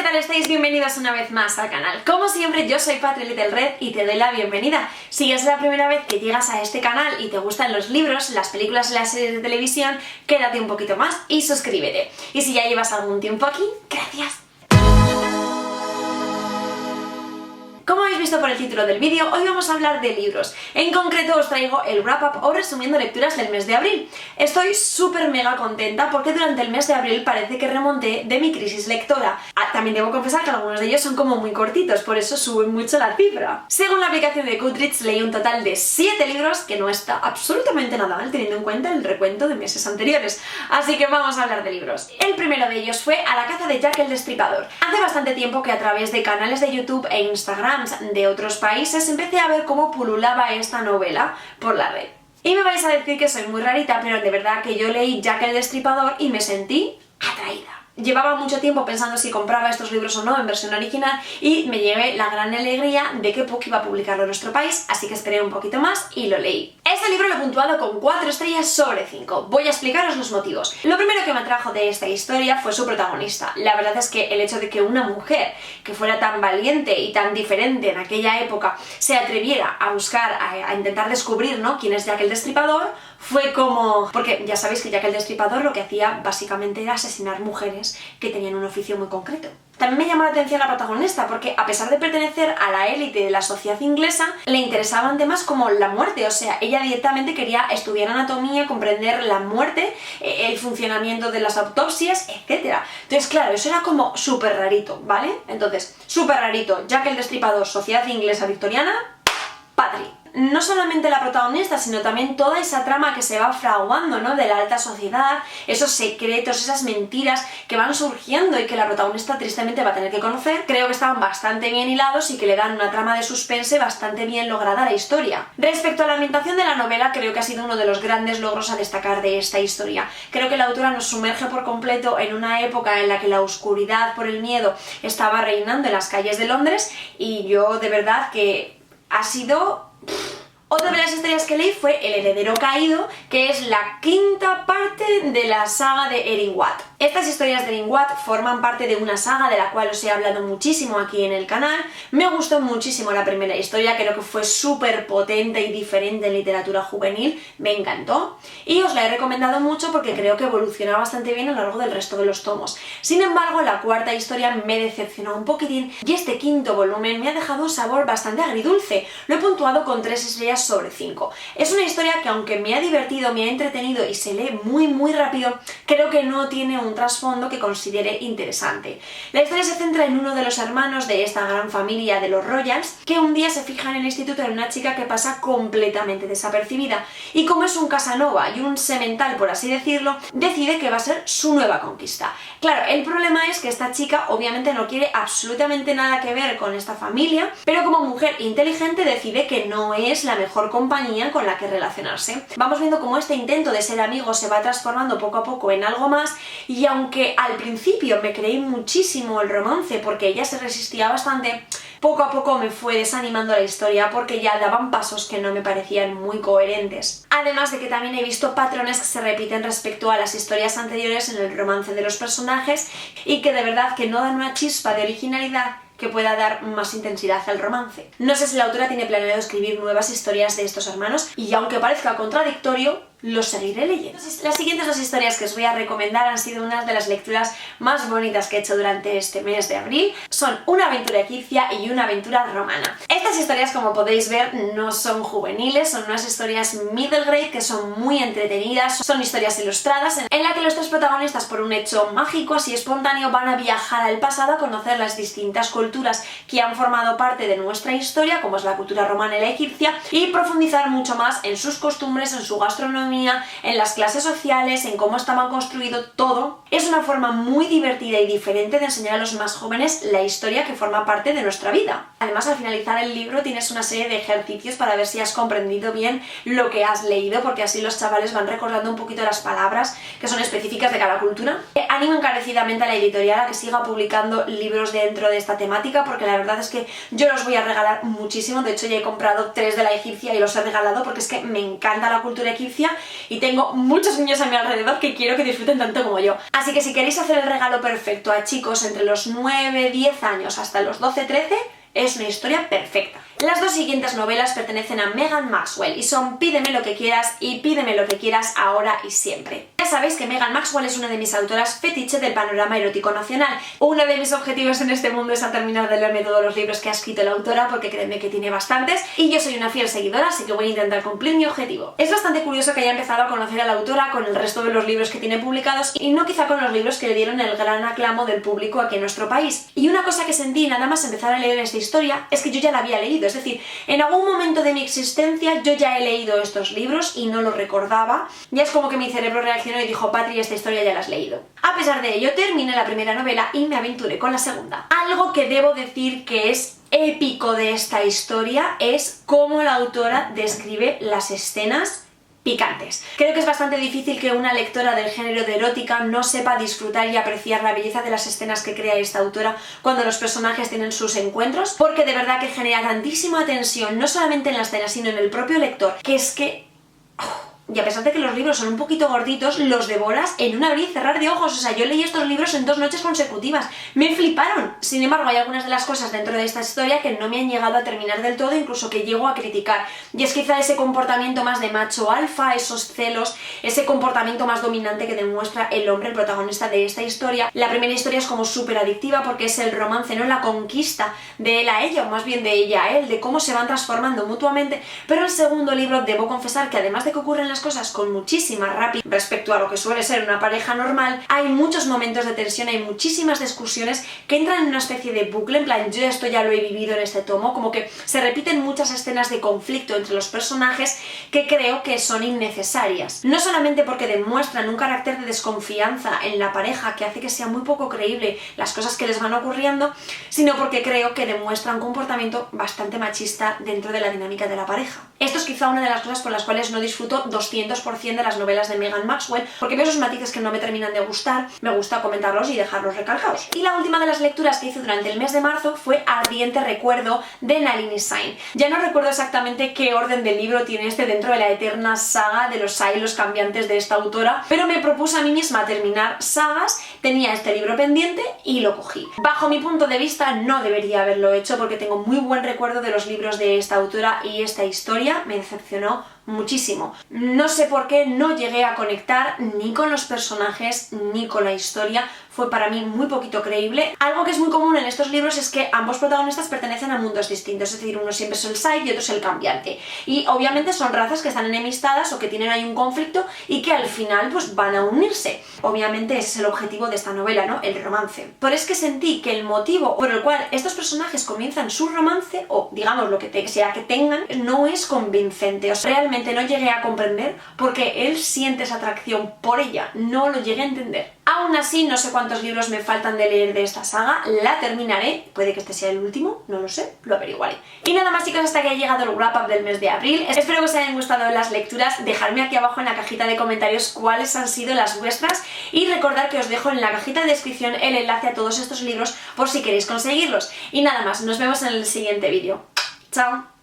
tal estáis? Bienvenidos una vez más al canal. Como siempre, yo soy Patri Little Red y te doy la bienvenida. Si es la primera vez que llegas a este canal y te gustan los libros, las películas y las series de televisión, quédate un poquito más y suscríbete. Y si ya llevas algún tiempo aquí, gracias. Como habéis visto por el título del vídeo, hoy vamos a hablar de libros. En concreto os traigo el wrap-up o resumiendo lecturas del mes de abril. Estoy súper mega contenta porque durante el mes de abril parece que remonté de mi crisis lectora. También debo confesar que algunos de ellos son como muy cortitos, por eso suben mucho la cifra. Según la aplicación de Goodreads leí un total de 7 libros, que no está absolutamente nada mal teniendo en cuenta el recuento de meses anteriores. Así que vamos a hablar de libros. El primero de ellos fue A la caza de Jack el Destripador. Hace bastante tiempo que a través de canales de YouTube e Instagram de otros países empecé a ver cómo pululaba esta novela por la red. Y me vais a decir que soy muy rarita, pero de verdad que yo leí Jack el Destripador y me sentí atraída. Llevaba mucho tiempo pensando si compraba estos libros o no en versión original y me llevé la gran alegría de que Puck iba a publicarlo en nuestro país, así que esperé un poquito más y lo leí. Este libro lo he puntuado con 4 estrellas sobre 5. Voy a explicaros los motivos. Lo primero que me atrajo de esta historia fue su protagonista. La verdad es que el hecho de que una mujer que fuera tan valiente y tan diferente en aquella época se atreviera a buscar, a intentar descubrir, ¿no?, quién es Jack el Destripador, fue como... Porque ya sabéis que Jack el Destripador lo que hacía básicamente era asesinar mujeres que tenían un oficio muy concreto. También me llamó la atención la protagonista porque a pesar de pertenecer a la élite de la sociedad inglesa, le interesaban temas como la muerte, o sea, ella directamente quería estudiar anatomía, comprender la muerte, el funcionamiento de las autopsias, etc. Entonces, claro, eso era como súper rarito, ¿vale? Entonces, súper rarito, Jack el Destripador, sociedad inglesa victoriana, Patri. No solamente la protagonista, sino también toda esa trama que se va fraguando, ¿no?, de la alta sociedad, esos secretos, esas mentiras que van surgiendo y que la protagonista tristemente va a tener que conocer, creo que estaban bastante bien hilados y que le dan una trama de suspense bastante bien lograda a la historia. Respecto a la ambientación de la novela, creo que ha sido uno de los grandes logros a destacar de esta historia. Creo que la autora nos sumerge por completo en una época en la que la oscuridad por el miedo estaba reinando en las calles de Londres y yo de verdad que ha sido... Otra de las historias que leí fue El heredero caído, que es la 5ª parte de la saga de Erin Watt. Estas historias de Erin Watt forman parte de una saga de la cual os he hablado muchísimo aquí en el canal. Me gustó muchísimo la primera historia, creo que fue súper potente y diferente en literatura juvenil, me encantó. Y os la he recomendado mucho porque creo que evoluciona bastante bien a lo largo del resto de los tomos. Sin embargo, la 4ª historia me decepcionó un poquitín y este 5º volumen me ha dejado un sabor bastante agridulce. Lo he puntuado con 3 estrellas sobre 5. Es una historia que aunque me ha divertido, me ha entretenido y se lee muy rápido, creo que no tiene un trasfondo que considere interesante. La historia se centra en uno de los hermanos de esta gran familia de los Royals, que un día se fija en el instituto en una chica que pasa completamente desapercibida, y como es un Casanova y un semental, por así decirlo, decide que va a ser su nueva conquista. Claro, el problema es que esta chica obviamente no quiere absolutamente nada que ver con esta familia, pero como mujer inteligente decide que no es la mejor compañía con la que relacionarse. Vamos viendo cómo este intento de ser amigo se va transformando poco a poco en algo más, y aunque al principio me creí muchísimo el romance porque ella se resistía bastante, poco a poco me fue desanimando la historia porque ya daban pasos que no me parecían muy coherentes. Además de que también he visto patrones que se repiten respecto a las historias anteriores en el romance de los personajes y que de verdad que no dan una chispa de originalidad que pueda dar más intensidad al romance. No sé si la autora tiene planeado escribir nuevas historias de estos hermanos y aunque parezca contradictorio, los seguiré leyendo. Las siguientes 2 historias que os voy a recomendar han sido unas de las lecturas más bonitas que he hecho durante este mes de abril. Son una aventura egipcia y una aventura romana. Estas historias, como podéis ver, no son juveniles, son unas historias middle grade que son muy entretenidas, son historias ilustradas en la que los 3 protagonistas, por un hecho mágico así espontáneo, van a viajar al pasado a conocer las distintas culturas que han formado parte de nuestra historia, como es la cultura romana y la egipcia, y profundizar mucho más en sus costumbres, en su gastronomía, en las clases sociales, en cómo estaba construido todo. Es una forma muy divertida y diferente de enseñar a los más jóvenes la historia que forma parte de nuestra vida. Además, al finalizar el libro tienes una serie de ejercicios para ver si has comprendido bien lo que has leído, porque así los chavales van recordando un poquito las palabras que son específicas de cada cultura. Animo encarecidamente a la editorial a que siga publicando libros dentro de esta temática, porque la verdad es que yo los voy a regalar muchísimo. De hecho, ya he comprado 3 de la egipcia y los he regalado porque es que me encanta la cultura egipcia y tengo muchos niños a mi alrededor que quiero que disfruten tanto como yo. Así que si queréis hacer el regalo perfecto a chicos entre los 9, 10 años hasta los 12, 13, es una historia perfecta. Las dos siguientes novelas pertenecen a Megan Maxwell y son Pídeme lo que quieras y Pídeme lo que quieras ahora y siempre. Ya sabéis que Megan Maxwell es una de mis autoras fetiche del panorama erótico nacional. Uno de mis objetivos en este mundo es a terminar de leerme todos los libros que ha escrito la autora, porque créanme que tiene bastantes y yo soy una fiel seguidora, así que voy a intentar cumplir mi objetivo. Es bastante curioso que haya empezado a conocer a la autora con el resto de los libros que tiene publicados y no quizá con los libros que le dieron el gran aclamo del público aquí en nuestro país. Y una cosa que sentí nada más empezar a leer esta historia es que yo ya la había leído, es decir, en algún momento de mi existencia yo ya he leído estos libros y no lo recordaba. Ya es como que mi cerebro reaccionó y dijo: Patri, esta historia ya la has leído. A pesar de ello, terminé la primera novela y me aventuré con la segunda. Algo que debo decir que es épico de esta historia es cómo la autora describe las escenas picantes. Creo que es bastante difícil que una lectora del género de erótica no sepa disfrutar y apreciar la belleza de las escenas que crea esta autora cuando los personajes tienen sus encuentros, porque de verdad que genera tantísima tensión, no solamente en la escena, sino en el propio lector, que es que... Y a pesar de que los libros son un poquito gorditos, los devoras en un abrir y cerrar de ojos. O sea, yo leí estos libros en 2 noches consecutivas. Me fliparon. Sin embargo, hay algunas de las cosas dentro de esta historia que no me han llegado a terminar del todo, incluso que llego a criticar. Y es quizá ese comportamiento más de macho alfa, esos celos, ese comportamiento más dominante que demuestra el hombre, el protagonista de esta historia. La primera historia es como súper adictiva porque es el romance, no la conquista de él a ella, o más bien de ella a él, de cómo se van transformando mutuamente. Pero el segundo libro, debo confesar que además de que ocurren las cosas con muchísima rapidez respecto a lo que suele ser una pareja normal, hay muchos momentos de tensión, hay muchísimas discusiones que entran en una especie de bucle, en plan, yo esto ya lo he vivido en este tomo, como que se repiten muchas escenas de conflicto entre los personajes que creo que son innecesarias. No solamente porque demuestran un carácter de desconfianza en la pareja que hace que sea muy poco creíble las cosas que les van ocurriendo, sino porque creo que demuestran un comportamiento bastante machista dentro de la dinámica de la pareja. Esto es quizá una de las cosas por las cuales no disfruto 200% de las novelas de Megan Maxwell, porque veo esos matices que no me terminan de gustar, me gusta comentarlos y dejarlos recalcados. Y la última de las lecturas que hice durante el mes de marzo fue Ardiente Recuerdo de Nalini Sain. Ya no recuerdo exactamente qué orden del libro tiene este dentro de la eterna saga de los hilos cambiantes de esta autora, pero me propuse a mí misma terminar sagas, tenía este libro pendiente y lo cogí. Bajo mi punto de vista no debería haberlo hecho porque tengo muy buen recuerdo de los libros de esta autora y esta historia me decepcionó muchísimo. No sé por qué no llegué a conectar ni con los personajes ni con la historia, fue para mí muy poquito creíble. Algo que es muy común en estos libros es que ambos protagonistas pertenecen a mundos distintos, es decir, uno siempre es el side y otro es el cambiante. Y obviamente son razas que están enemistadas o que tienen ahí un conflicto y que al final pues van a unirse. Obviamente ese es el objetivo de esta novela, ¿no? El romance. Pero es que sentí que el motivo por el cual estos personajes comienzan su romance, o digamos lo que sea que tengan, no es convincente. O sea, realmente no llegué a comprender porque él siente esa atracción por ella, no lo llegué a entender. Aún así, no sé cuántos libros me faltan de leer de esta saga, la terminaré, puede que este sea el último, no lo sé, lo averiguaré. Y nada más, chicos, hasta que ha llegado el wrap up del mes de abril. Espero que os hayan gustado las lecturas, dejadme aquí abajo en la cajita de comentarios cuáles han sido las vuestras y recordad que os dejo en la cajita de descripción el enlace a todos estos libros por si queréis conseguirlos. Y nada más, nos vemos en el siguiente vídeo. ¡Chao!